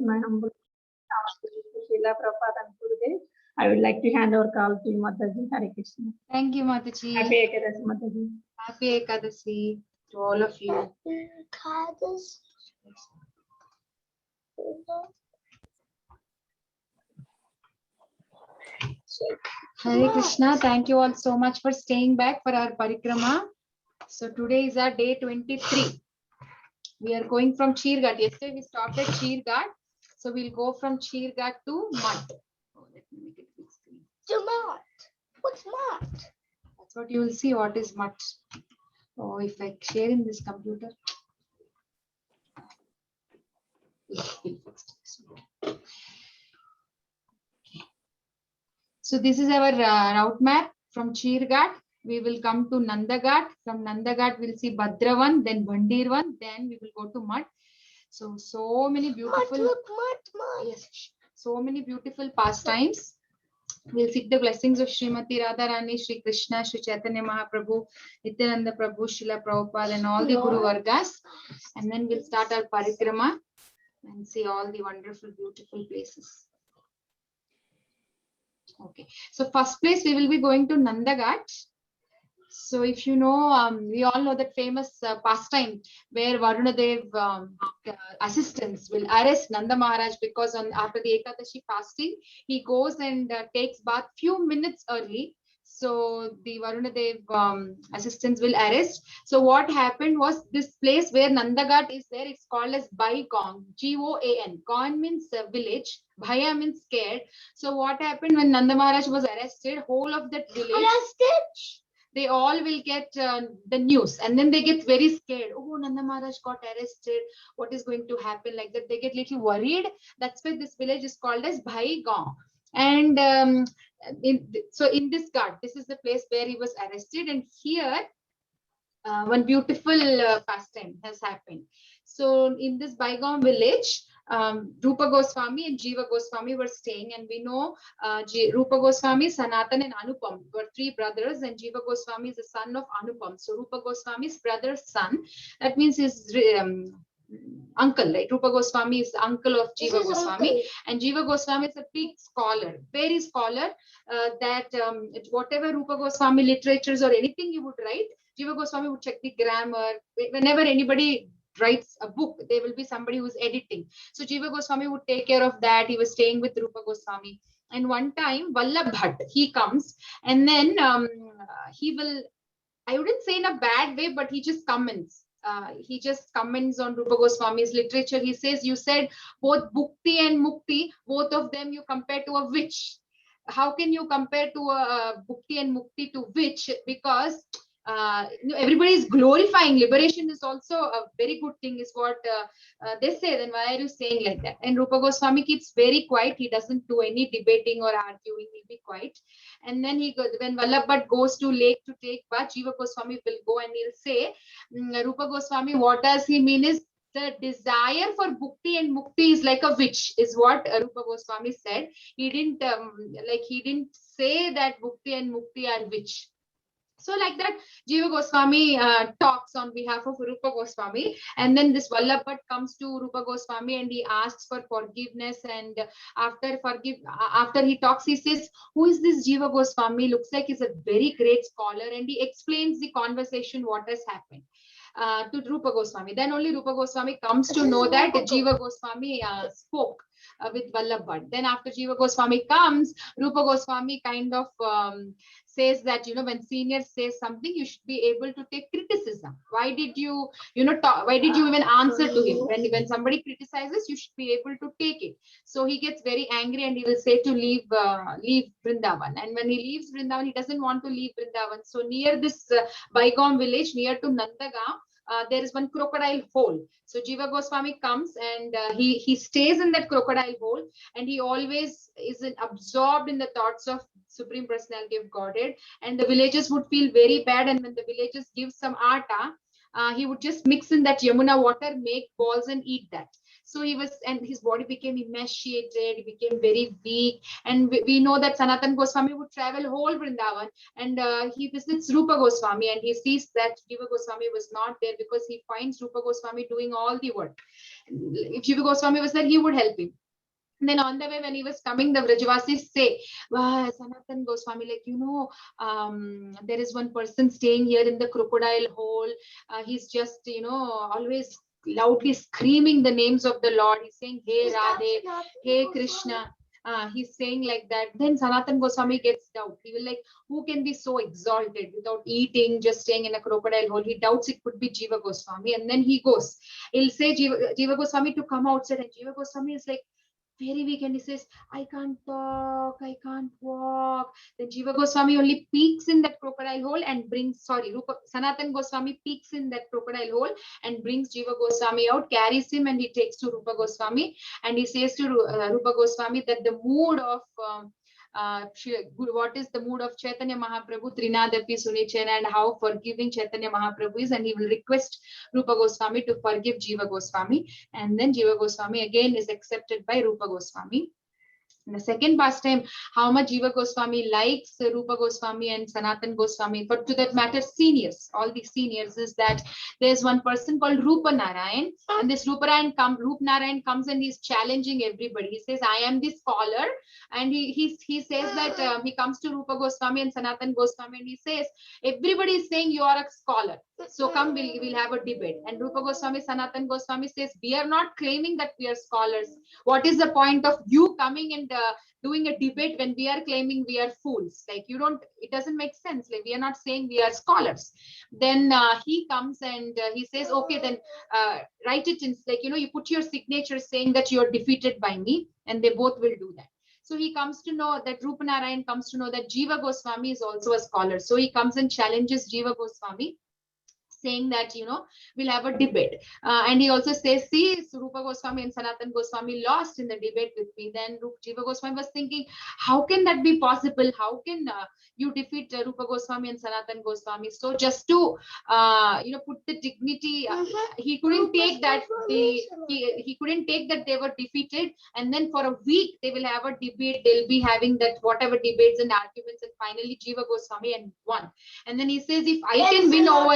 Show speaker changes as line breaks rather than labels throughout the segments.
my humble Srila Prabhupada and Gurudev. I would like to hand over call to Mataji. Hare Krishna.
Thank you, Mataji.
Happy Ekadasi, Mataji.
Happy Ekadasi to all of you. Hare Krishna. Thank you all so much for staying back for our parikrama. So today is our day 23. We are going from Chirghat. Yesterday we stopped at Chirghat. So we'll go from Chirghat to Mutt. Oh, let me make it big screen.
To Mutt. What's Mutt?
That's what you will see. What is Mutt? Oh, if I share in this computer. So this is our route map from Chirghat. We will come to Nandaghat. From Nandaghat, we'll see Bhadravan, then Bhandirvan, then we will go to Mutt. So many beautiful.
Mutt.
Yes, so many beautiful pastimes. We'll seek the blessings of Srimati Radharani, Sri Krishna, Sri Chaitanya Mahaprabhu, Nityananda Prabhu, Srila Prabhupada, and all the Guru Vargas. And then we'll start our parikrama and see all the wonderful, beautiful places. Okay, so first place we will be going to Nandaghat. So if you know, we all know that famous pastime where Varunadev assistants will arrest Nanda Maharaj because after the Ekadashi fasting, he goes and takes bath few minutes early. So the Varunadev assistants will arrest. So what happened was this place where Nandaghat is there, it's called as Baigaon, G-O-A-N. Gaon means village, Bhaya means scared. So what happened when Nanda Maharaj was arrested, whole of that village, they all will get the news and then they get very scared. Oh, Nanda Maharaj got arrested. What is going to happen? Like that, they get little worried. That's why this village is called as Bhaigaon. And so in this ghat, this is the place where he was arrested. And here, one beautiful pastime has happened. So in this Baigaon village, Rupa Goswami and Jiva Goswami were staying, and we know Rupa Goswami, Sanatan and Anupam were three brothers, and Jiva Goswami is the son of Anupam. So Rupa Goswami's brother's son, that means his uncle, right? Rupa Goswami is the uncle of Jiva Goswami, and Jiva Goswami is a big scholar, very scholar, that whatever Rupa Goswami literatures or anything he would write, Jiva Goswami would check the grammar. Whenever anybody writes a book, there will be somebody who's editing. So Jiva Goswami would take care of that. He was staying with Rupa Goswami. And one time, Vallabh Bhatt, he comes and then he will, I wouldn't say in a bad way, but he just comments. He just comments on Rupa Goswami's literature. He says, you said both Bhukti and Mukti, both of them you compare to a witch. How can you compare to a Bhukti and Mukti to witch? Because everybody is glorifying liberation is also a very good thing, is what they say. Then why are you saying like that? And Rupa Goswami keeps very quiet. He doesn't do any debating or arguing. He'll be quiet. And then when Vallabh Bhatt goes to lake to take bath, Jiva Goswami will go and he'll say, Rupa Goswami, what does he mean is the desire for Bhukti and Mukti is like a witch, is what Rupa Goswami said. He didn't he didn't say that Bhukti and Mukti are witch. So like that, Jiva Goswami talks on behalf of Rupa Goswami, and then this Vallabh Bhatt comes to Rupa Goswami and he asks for forgiveness. And after he talks, he says, "Who is this Jiva Goswami? Looks like he's a very great scholar," and he explains the conversation, what has happened to Rupa Goswami. Then only Rupa Goswami comes to know that Jiva Goswami spoke with Vallabh Bhatt. Then after Jiva Goswami comes, Rupa Goswami kind of says that, when seniors say something, you should be able to take criticism. Why did you, why did you even answer to him? When somebody criticizes, you should be able to take it. So he gets very angry and he will say to leave Vrindavan. And when he leaves Vrindavan, he doesn't want to leave Vrindavan. So near this Baigaon village, near to Nandagaon, there is one crocodile hole. So Jiva Goswami comes and he stays in that crocodile hole, and he always is absorbed in the thoughts of Supreme Personality of Godhead. And the villagers would feel very bad, and when the villagers give some atta, he would just mix in that Yamuna water, make balls and eat that. So he was, and his body became emaciated, he became very weak. And we know that Sanatan Goswami would travel whole Vrindavan, and he visits Rupa Goswami, and he sees that Jiva Goswami was not there, because he finds Rupa Goswami doing all the work. If Jiva Goswami was there, he would help him. And then on the way, when he was coming, the Vrajavasis say, wow, Sanatan Goswami, like, there is one person staying here in the crocodile hole. He's just, always loudly screaming the names of the Lord. He's saying, hey
Is that
Radhe,
Sanatan
hey
Goswami?
Krishna. He's saying like that. Then Sanatan Goswami gets doubt. He will like, who can be so exalted without eating, just staying in a crocodile hole? He doubts it could be Jiva Goswami. And then he goes. He'll say Jiva Goswami to come outside. And Jiva Goswami is like, very weak, and he says, I can't talk, I can't walk. Then Jiva Goswami only peeks in that crocodile hole and brings, Sanatan Goswami peeks in that crocodile hole and brings Jiva Goswami out, carries him, and he takes to Rupa Goswami, and he says to Rupa Goswami that the mood of what is the mood of Chaitanya Mahaprabhu, Trinadapi Sunichen, and how forgiving Chaitanya Mahaprabhu is, and he will request Rupa Goswami to forgive Jiva Goswami, and then Jiva Goswami again is accepted by Rupa Goswami. And the second pastime, how much Jiva Goswami likes Rupa Goswami and Sanatan Goswami, but to that matter, seniors, all the seniors, is that there's one person called Rupa Narayan, and this Rupa Narayan comes and he's challenging everybody. He says, I am the scholar, and he says that he comes to Rupa Goswami and Sanatan Goswami, and he says, everybody is saying you are a scholar, so come, we'll have a debate. And Rupa Goswami, Sanatan Goswami says, we are not claiming that we are scholars. What is the point of you coming and doing a debate when we are claiming we are fools? Like, it doesn't make sense. Like, we are not saying we are scholars. Then he comes and he says, okay, then write it in, like, you put your signature saying that you're defeated by me, and they both will do that. So he comes to know that Rupa Narayan comes to know that Jiva Goswami is also a scholar. So he comes and challenges Jiva Goswami, saying that, we'll have a debate. And he also says, see, Rupa Goswami and Sanatan Goswami lost in the debate with me. Then Jiva Goswami was thinking, how can that be possible? How can you defeat Rupa Goswami and Sanatan Goswami? So just to, put the dignity, he couldn't take that he couldn't take that they were defeated. And then for a week, they will have a debate. They'll be having that whatever debates and arguments. And finally, Jiva Goswami and won. And then he says, if I can win over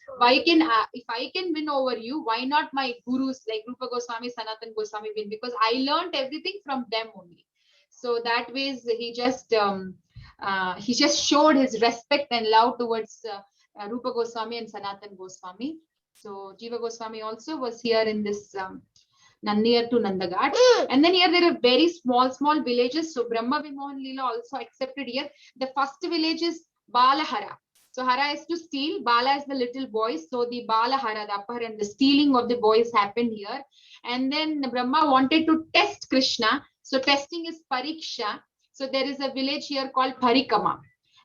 if I can win over you, why not my gurus like Rupa Goswami, Sanatan Goswami win? Because I learned everything from them only. So that way he just showed his respect and love towards Rupa Goswami and Sanatan Goswami. So Jiva Goswami also was here in this near to Nandaghat. And then here there are very small villages. So Brahma Vimohan Leela also accepted here. The first village is Balahara. So Hara is to steal, Bala is the little boys. So the Balahara, the upper and the stealing of the boys happened here. And then Brahma wanted to test Krishna. So testing is Pariksha. So there is a village here called Parikama.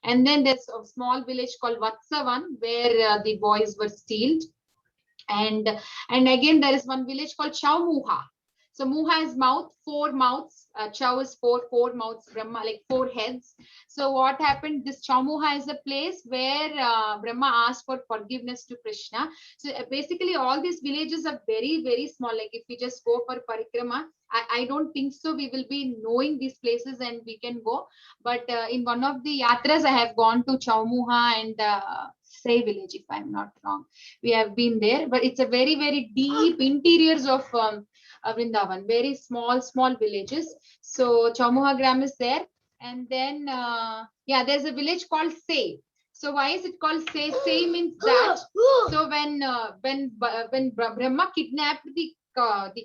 And then there's a small village called Vatsavan, where the boys were stealed. And again, there is one village called Chaumuha. So Muha is mouth, 4 mouths. Chau is 4 mouths, Brahma, like 4 heads. So what happened? This Chaumuha is a place where Brahma asked for forgiveness to Krishna. So basically, all these villages are very, very small. Like if we just go for parikrama, I don't think so. We will be knowing these places and we can go. But in one of the yatras, I have gone to Chaumuha and Say village, if I'm not wrong. We have been there, but it's a very, very deep interiors of Vrindavan, very small villages. So Chaumuha Gram is there. And then, there's a village called Say. So why is it called Say? Say means that. So when Brahma kidnapped the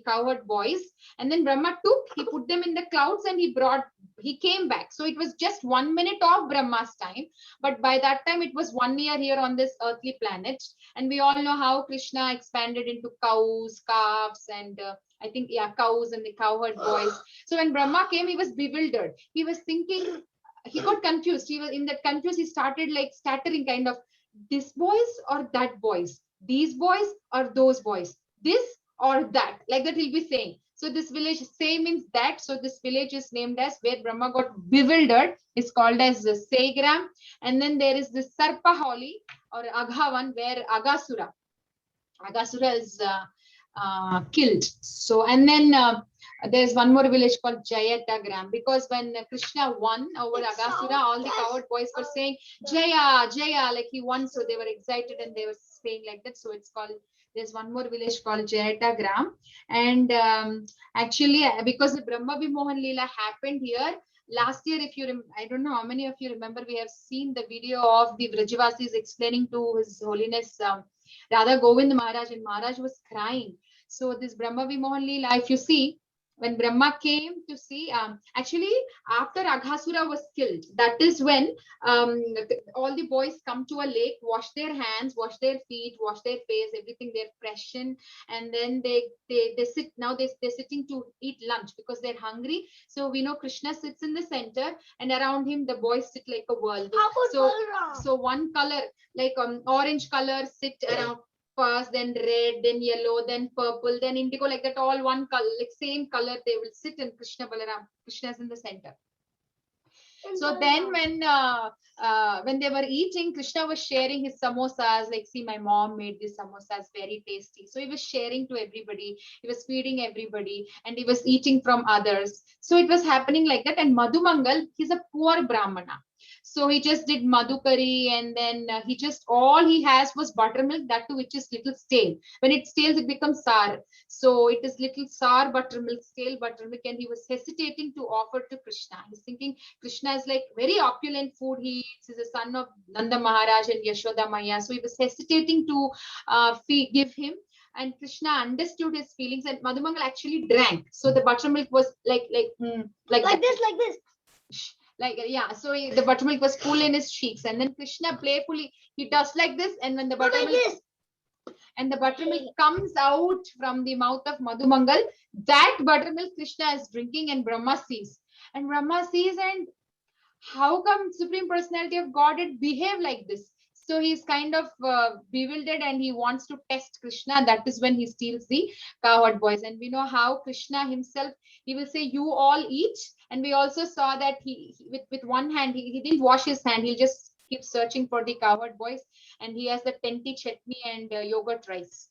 cowherd boys, and then Brahma he put them in the clouds, and he came back. So it was just 1 minute of Brahma's time, but by that time it was 1 year here on this earthly planet. And we all know how Krishna expanded into cows, calves, and I think cows and the cowherd boys. So when Brahma came, he was bewildered. He was thinking, he got confused. He was in that confused. He started like stuttering, kind of, this boys or that boys, these boys or those boys, this or that, like that he'll be saying. So this village, Say means that. So this village is named as, where Brahma got bewildered, is called as the Saygram. And then there is the Sarpaholi or Aghavan, where Agasura is killed. So, and then there's one more village called Jayatagram, because when Krishna won over
It's
Aghasura,
so
all the
nice.
coward boys were saying Jaya, Jaya, like he won. So they were excited and they were saying like that. So it's called, there's one more village called Jayatagram. And actually, because the Brahma Vimohan Leela happened here last year, if you I don't know how many of you remember, we have seen the video of the Vrajavasis explaining to His Holiness Radha Govind Maharaj, and Maharaj was crying. So this Brahma Vimohan Leela, if you see, when Brahma came to see, actually after Aghasura was killed, that is when all the boys come to a lake, wash their hands, wash their feet, wash their face, everything, they're freshen, and then they sit. Now they're sitting to eat lunch because they're hungry. So we know Krishna sits in the center, and around him the boys sit like a whirlwind.
How about
So
Balaram?
so one color, like orange color, sit around first, then red, then yellow, then purple, then indigo, like that, all one color, like same color, they will sit, and Krishna Balaram, Krishna is in the center. So then when they were eating, Krishna was sharing his samosas, like, see, my mom made these samosas very tasty. So he was sharing to everybody, he was feeding everybody, and he was eating from others. So it was happening like that. And Madhumangal, he's a poor Brahmana. So he just did madhukari, and then he just, all he has was buttermilk, that too, which is little stale. When it stales, it becomes sour. So it is little sour buttermilk, stale buttermilk, and he was hesitating to offer to Krishna. He's thinking Krishna is like very opulent food he eats. He's a son of Nanda Maharaj and Yashoda Maya. So he was hesitating to give him. And Krishna understood his feelings, and Madhumangal actually drank. So the buttermilk was like
Like this, like this.
yeah. So the buttermilk was full in his cheeks, and then Krishna playfully, he does like this, and when the
Like
buttermilk
this.
and the buttermilk comes out from the mouth of Madhumangal, that buttermilk Krishna is drinking, and Brahma sees. And Brahma sees, and how come Supreme Personality of Godhead behave like this? So he's kind of bewildered, and he wants to test Krishna. That is when he steals the cowherd boys. And we know how Krishna himself, he will say, you all eat. And we also saw that he with one hand, he didn't wash his hand. He'll just keep searching for the cowherd boys. And he has the tenti chutney and yogurt rice.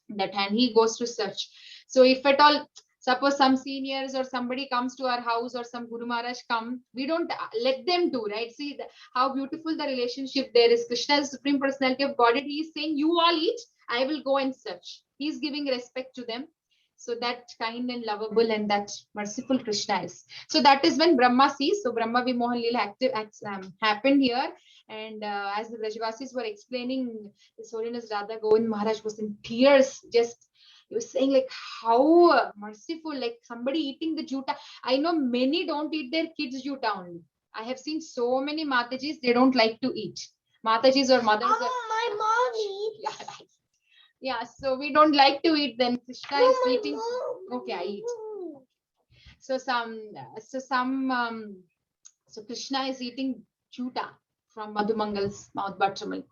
That hand, he goes to search. So if at all, suppose some seniors or somebody comes to our house, or some Guru Maharaj come, we don't let them do, right? See how beautiful the relationship there is. Krishna is Supreme Personality of Godhead. He is saying, you all eat, I will go and search. He's giving respect to them. So that kind and lovable and that merciful Krishna is. So that is when Brahma sees. So Brahma Vimohan Leela happened here. And as the Vrajavasis were explaining, His Holiness Radha Govind Maharaj was in tears. Just, he was saying like how merciful, like somebody eating the juta. I know many don't eat their kids juta only. I have seen so many Matajis, they don't like to eat. Matajis or mothers are,
My mom eats.
yeah, so we don't like to eat. Then Krishna
No,
is
my
eating.
mom.
Okay, I eat. So so Krishna is eating juta from Madhumangal's mouth, buttermilk.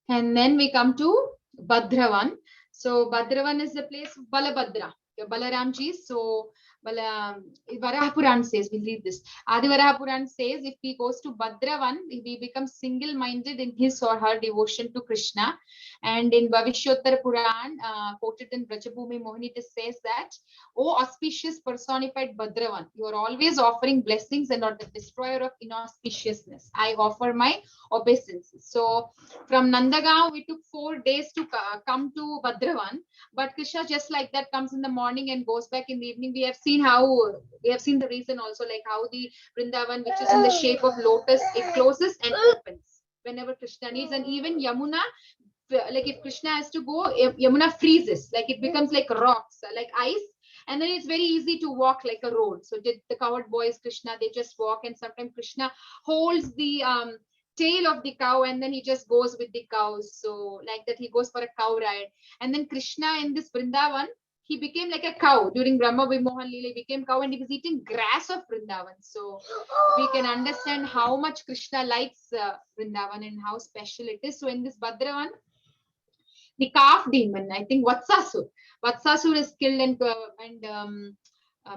And then we come to Bhadravan. So Bhadravan is the place of Balabhadra, Balaramji. So Varaha Puran says, we'll read this. Adi Varaha Puran says, if he goes to Bhadravan, he becomes single-minded in his or her devotion to Krishna. And in Bhavishyottara Puran, quoted in Vrajabhumi Mohini, it says that, O auspicious personified Bhadravan, you are always offering blessings and are the destroyer of inauspiciousness. I offer my obeisances. So from Nandagaon, we took 4 days to come to Bhadravan, but Krishna just like that comes in the morning and goes back in the evening. We have seen the reason also, like how the Vrindavan, which is in the shape of lotus, it closes and opens whenever Krishna needs. And even Yamuna, like if Krishna has to go, Yamuna freezes, like it becomes like rocks, like ice. And then it's very easy to walk like a road. So did the cowherd boys, Krishna, they just walk, and sometimes Krishna holds the tail of the cow, and then he just goes with the cows. So like that, he goes for a cow ride. And then Krishna in this Vrindavan, he became like a cow during Brahma Vimohan Leela. He became cow, and he was eating grass of Vrindavan. So we can understand how much Krishna likes Vrindavan and how special it is. So in this Bhadravan, the calf demon, I think Vatsasur is killed, and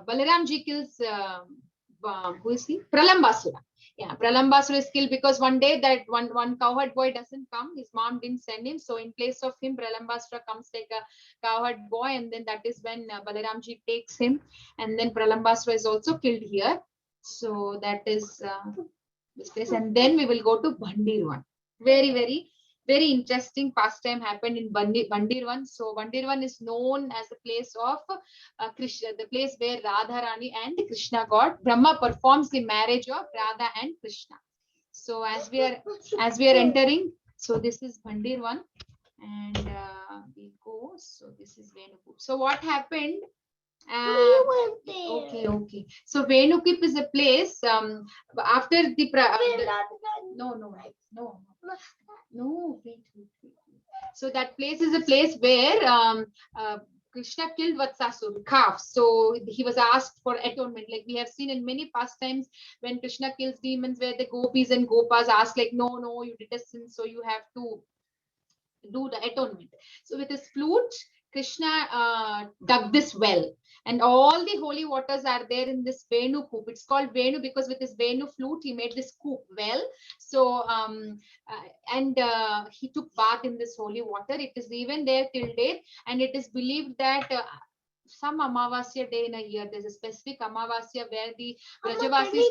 Balaramji kills who is he? Pralambasura. Yeah, Pralambasura is killed because one day that one cowherd boy doesn't come. His mom didn't send him. So in place of him, Pralambasura comes like a cowherd boy. And then that is when Balaramji takes him. And then Pralambasura is also killed here. So that is this place. And then we will go to Bandirvan. Very interesting pastime happened in Bandirvan. So Bandirvan is known as the place of Krishna, the place where Radharani and Krishna got. Brahma performs the marriage of Radha and Krishna. So as we are entering, so this is Bandirvan, and we go. So this is Venukip. So what happened?
You went there.
Okay. So Venukip is a place after the
Wait,
no, wait. So that place is a place where Krishna killed Vatsasur, calf. So he was asked for atonement. Like we have seen in many pastimes when Krishna kills demons, where the gopis and gopas ask like, no, you did a sin, so you have to do the atonement. So with his flute, Krishna dug this well, and all the holy waters are there in this Venu coop. It's called Venu because with his Venu flute, he made this coop well. So he took bath in this holy water. It is even there till date, and it is believed that some Amavasya day in a year, there's a specific Amavasya where the Brajavasis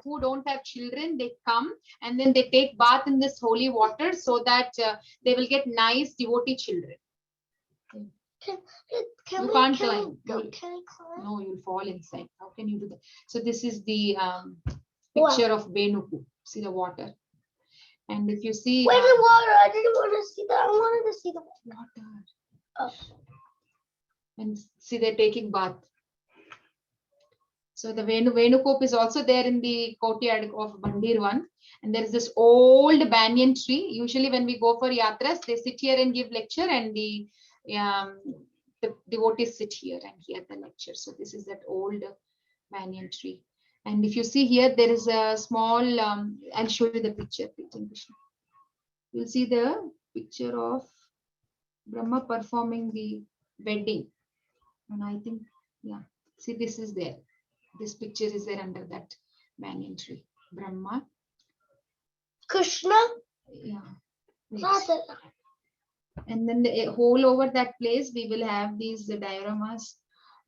who don't have children, they come and then they take bath in this holy water so that they will get nice devotee children.
Can
You
we
can't
climb?
climb.
Can we climb?
No, you'll fall inside. How can you do that? So this is the picture of Venuku. See the water. And if you see
Where's the water? I didn't want to see that. I wanted to see the
water,
Oh.
and see they're taking bath. So the Venukop is also there in the courtyard of Bandirvan. And there is this old banyan tree. Usually when we go for yatras, they sit here and give lecture, and the devotees sit here and hear the lecture. So this is that old banyan tree. And if you see here, there is a small, I'll show you the picture. You'll see the picture of Brahma performing the wedding. And I think, yeah, see, this is there. This picture is there under that banyan tree. Brahma.
Krishna.
Yeah.
Radha.
And then the whole over that place, we will have these dioramas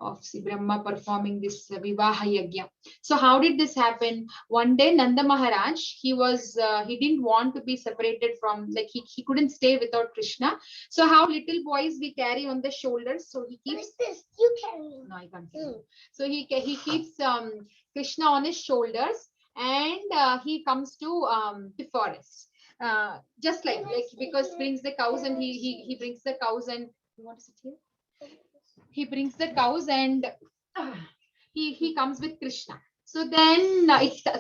of Brahma performing this Vivaha Yagya. So how did this happen? One day Nanda Maharaj, he didn't want to be separated from, like he couldn't stay without Krishna. So how little boys we carry on the shoulders. So he
What
keeps,
is this? You carry him.
no, I can't carry. So he keeps Krishna on his shoulders, and he comes to the forest. Just like because brings the cows, and he brings the cows, and you want to sit here? He brings the cows, and he comes with Krishna. So then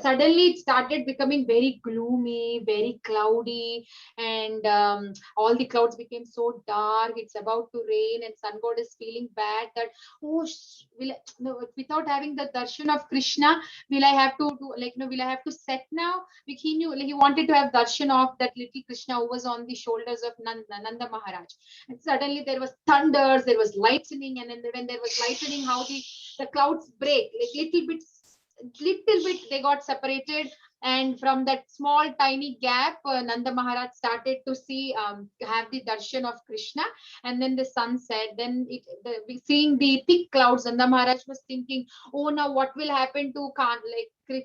suddenly it started becoming very gloomy, very cloudy, and all the clouds became so dark. It's about to rain, and sun god is feeling bad that, without having the darshan of Krishna, will I have to do, will I have to set now? He knew, he wanted to have darshan of that little Krishna who was on the shoulders of Nanda Maharaj. And suddenly there was thunders, there was lightning, and then when there was lightning, how the clouds break, little bit they got separated, and from that small tiny gap, Nanda Maharaj started to see have the darshan of Krishna. And then the sun set, then seeing the thick clouds, Nanda Maharaj was thinking, oh, now what will happen to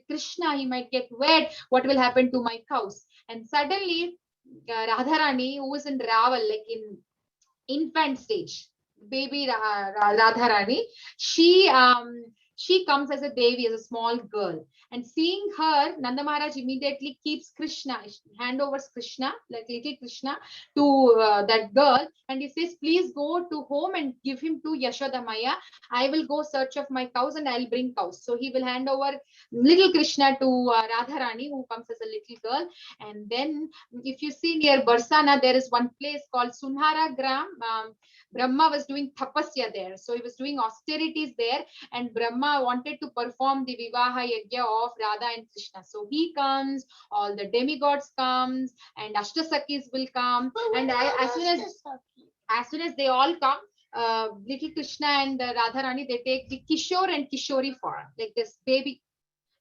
Krishna? He might get wet. What will happen to my cows? And suddenly Radharani, who was in Raval, in infant stage, baby Radharani, she comes as a Devi, as a small girl. And seeing her, Nanda Maharaj immediately keeps Krishna, hand overs Krishna, like little Krishna, to that girl. And he says, please go to home and give him to Yashoda Maya. I will go search of my cows and I'll bring cows. So he will hand over little Krishna to Radharani, who comes as a little girl. And then if you see near Barsana, there is one place called Sunhara Gram. Brahma was doing tapasya there. So he was doing austerities there, and Brahma wanted to perform the Vivaha Yagya of Radha and Krishna. So he comes, all the demigods comes, and Ashtasakis will come. And as soon as they all come, little Krishna and Radharani, they take the Kishore and Kishori form, like this baby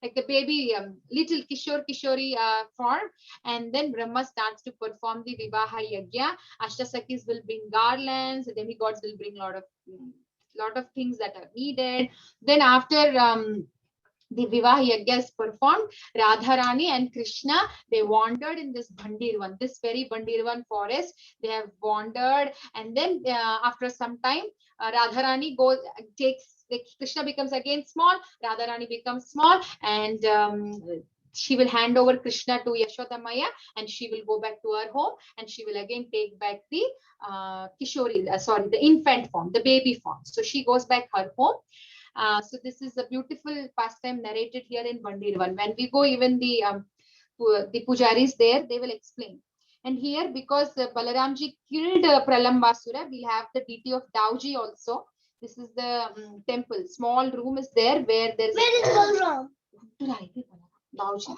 like the baby little Kishori form, and then Brahma starts to perform the Vivaha Yagya. Ashtasakis will bring garlands, the demigods will bring lot of things that are needed. Then after the Vivaha Yagya is performed, Radharani and Krishna, they wandered in this Bhandirvan, this very Bhandirvan forest. They have wandered, and then after some time, Radharani goes, Krishna becomes again small, Radharani becomes small, and she will hand over Krishna to Yashoda Maya, and she will go back to her home, and she will again take back the the infant form, the baby form. So she goes back her home. So this is a beautiful pastime narrated here in Bandirvan. When we go, even the pujaris there, they will explain. And here, because Balaramji killed Pralambasura, we'll have the deity of Dauji also. This is the temple. Small room is there where there is.
Where is Balram?
Dauji.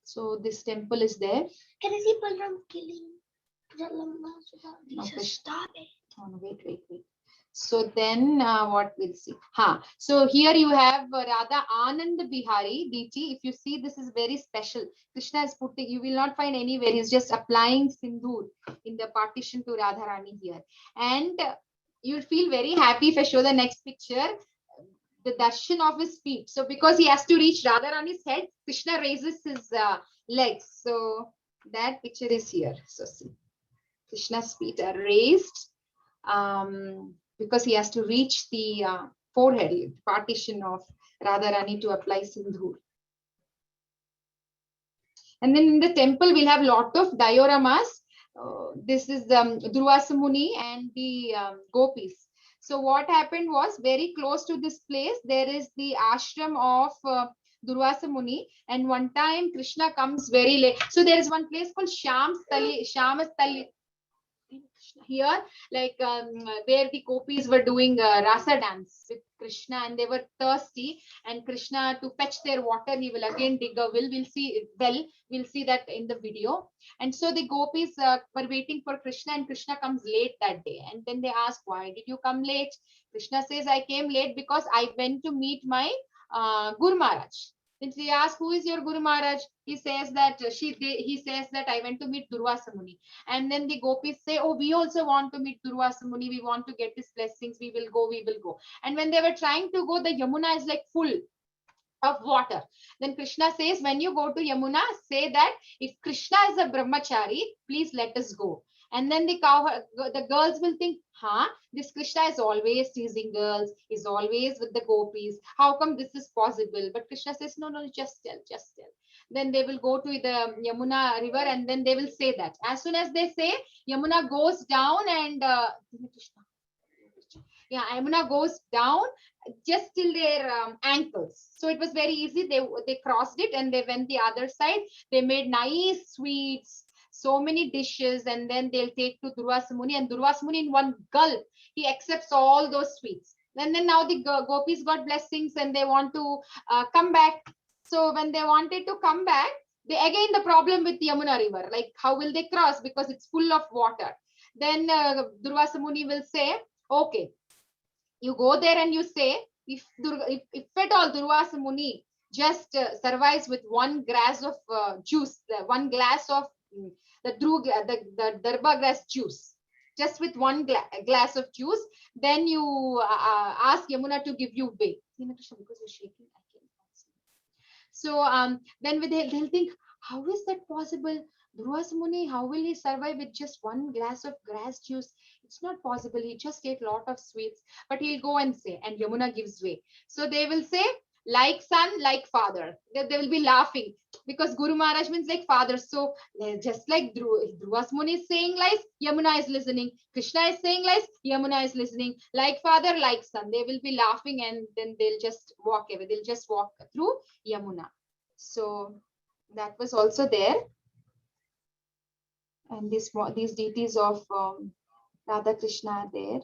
So this temple is there.
Can I see Balram killing Pralambasura?
No,
Stop it.
Oh, no, wait. So then what we'll see. So here you have Radha Anand Bihari deity. If you see, this is very special. Krishna is putting, you will not find anywhere. He's just applying sindoor in the partition to Radharani here. And you'll feel very happy if I show the next picture, the darshan of his feet. So because he has to reach Radharani's head, Krishna raises his legs. So that picture is here. So see, Krishna's feet are raised. Because he has to reach the forehead partition of Radharani to apply sindoor. And then in the temple, we'll have lot of dioramas. This is Durvasa Muni and the gopis. So what happened was, very close to this place, there is the ashram of Durvasa Muni. And one time Krishna comes very late. So there is one place called Shamastali. Here, like where the gopis were doing rasa dance with Krishna, and they were thirsty, and Krishna, to fetch their water, he will again dig a well. We'll see that in the video. And so the gopis were waiting for Krishna, and Krishna comes late that day. And then they ask, why did you come late? Krishna says, I came late because I went to meet my Guru Maharaj. Since he asked, who is your Guru Maharaj? He says that I went to meet Durvasa Muni. And then the gopis say, oh, we also want to meet Durvasa Muni. We want to get his blessings. We will go. And when they were trying to go, the Yamuna is like full of water. Then Krishna says, when you go to Yamuna, say that if Krishna is a brahmachari, please let us go. And then the girls will think, this Krishna is always teasing girls, is always with the gopis. How come this is possible? But Krishna says, no, just tell. Then they will go to the Yamuna river, and then they will say that. As soon as they say, Yamuna goes down, and Yamuna goes down just till their ankles. So it was very easy. They crossed it, and they went the other side. They made nice sweets, so many dishes, and then they'll take to Durvasa Muni, and Durvasa Muni in one gulp, he accepts all those sweets. And then now the gopis got blessings, and they want to come back. So when they wanted to come back, again the problem with the Yamuna river, like how will they cross, because it's full of water. Then Durvasa Muni will say, okay, you go there and you say, if at all Durvasa Muni just survives with one glass of juice, one glass of the Darba grass juice, just with one glass of juice, then you ask Yamuna to give you way. Because you're shaking, I can't. So then they'll think, how is that possible? Durvasa Muni, how will he survive with just one glass of grass juice? It's not possible. He just ate a lot of sweets, but he'll go and say, and Yamuna gives way. So they will say, like son, like father. They will be laughing, because Guru Maharaj means like father. So just like Durvasa Muni is saying lies, Yamuna is listening. Krishna is saying lies, Yamuna is listening. Like father, like son. They will be laughing, and then they'll just walk away. They'll just walk through Yamuna. So that was also there. And these deities of Radha Krishna are there.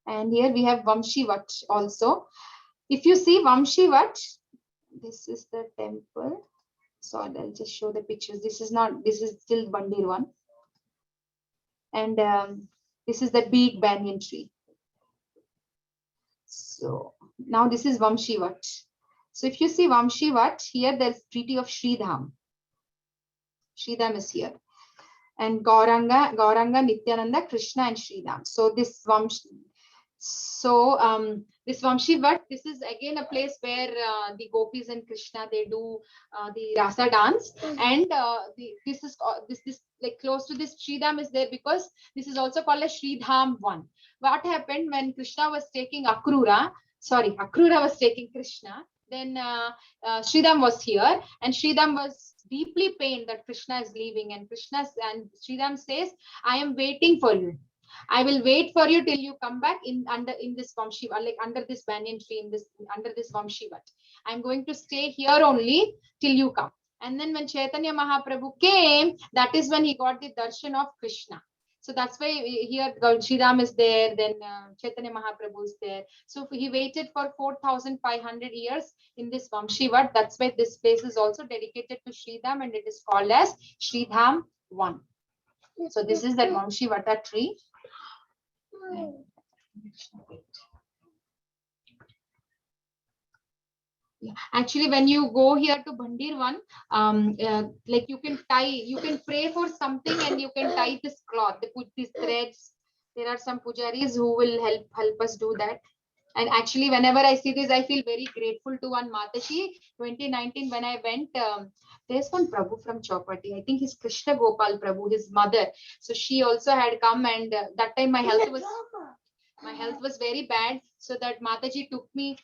And here we have Vamshivat also. If you see Vamshivat, this is the temple. So I'll just show the pictures. This is still Bandirvan. And this is the big banyan tree. So now this is Vamshivat. So if you see Vamshivat, here there's treaty of Sridham. Sridham is here. And Gauranga, Nityananda, Krishna, and Sridham. So this this Vamshivat, this is again a place where the gopis and Krishna, they do the rasa dance, and this is this like close to this Sridham is there because this is also called as Sridham 1. What happened when Krishna was taking Akrura was taking Krishna, then Sridham was here, and Sridham was deeply pained that Krishna is leaving, and Sridham says, I am waiting for you. I will wait for you till you come back in this Vamshivat, like under this banyan tree, under this Vamshivat. I'm going to stay here only till you come. And then when Chaitanya Mahaprabhu came, that is when he got the darshan of Krishna. So that's why here Sridham is there, then Chaitanya Mahaprabhu is there. So he waited for 4,500 years in this Vamshivat. That's why this place is also dedicated to Sridham, and it is called as Sridham 1. So this is that Vamshivata tree. Yeah. Actually, when you go here to Bhandirvan, like you can pray for something and you can tie this cloth. They put these threads. There are some pujaris who will help us do that. And actually, whenever I see this, I feel very grateful to one Mataji. 2019, when I went, there's one Prabhu from Chowpatty. I think he's Krishna Gopal Prabhu, his mother. So she also had come, and that time my health was very bad. So that Mataji took me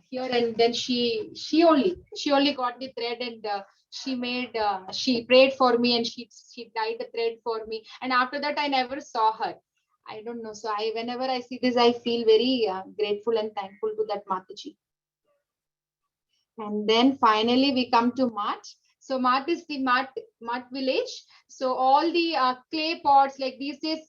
here, and then she only got the thread, and she prayed for me, and she tied the thread for me. And after that, I never saw her. I don't know. So whenever I see this, I feel very grateful and thankful to that Mataji. And then finally we come to Mat. So Mat is the Mat village. So all the clay pots, like these days,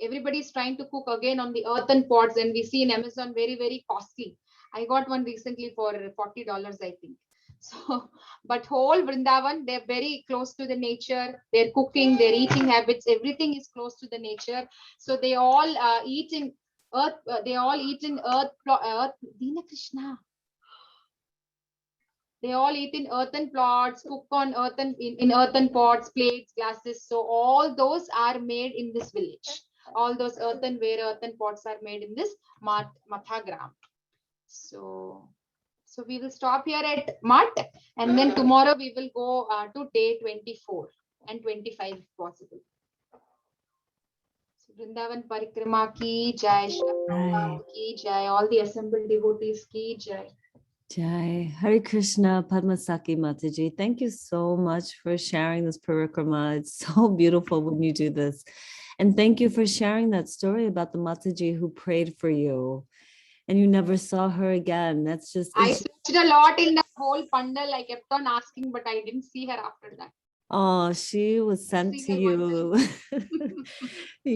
everybody is trying to cook again on the earthen pots, and we see in Amazon very, very costly. I got one recently for $40, I think. So, but whole Vrindavan, they're very close to the nature. Their cooking, their eating habits, everything is close to the nature. So they all eat in earth. Dina Krishna. They all eat in earthen plots, cook on in earthen pots, plates, glasses. So all those are made in this village. All those earthen pots are made in this Mathagram. So we will stop here at Mat, and then tomorrow we will go to day 24 and 25 if possible. So Vrindavan Parikrama ki jai, Shri ki jai, all the assembled devotees ki jai.
Jai. Hare Krishna, Padmasaki Mataji. Thank you so much for sharing this parikrama. It's so beautiful when you do this. And thank you for sharing that story about the Mataji who prayed for you and you never saw her again. That's just...
I searched a lot in the whole pandal. I kept on asking, but I didn't see her after that.
Oh, she was sent to you.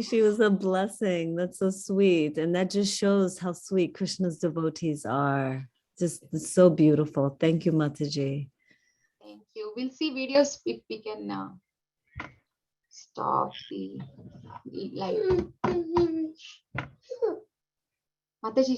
She was a blessing. That's so sweet. And that just shows how sweet Krishna's devotees are. Just so beautiful. Thank you, Mataji.
Thank you. We'll see videos if we can stop the live. Mataji.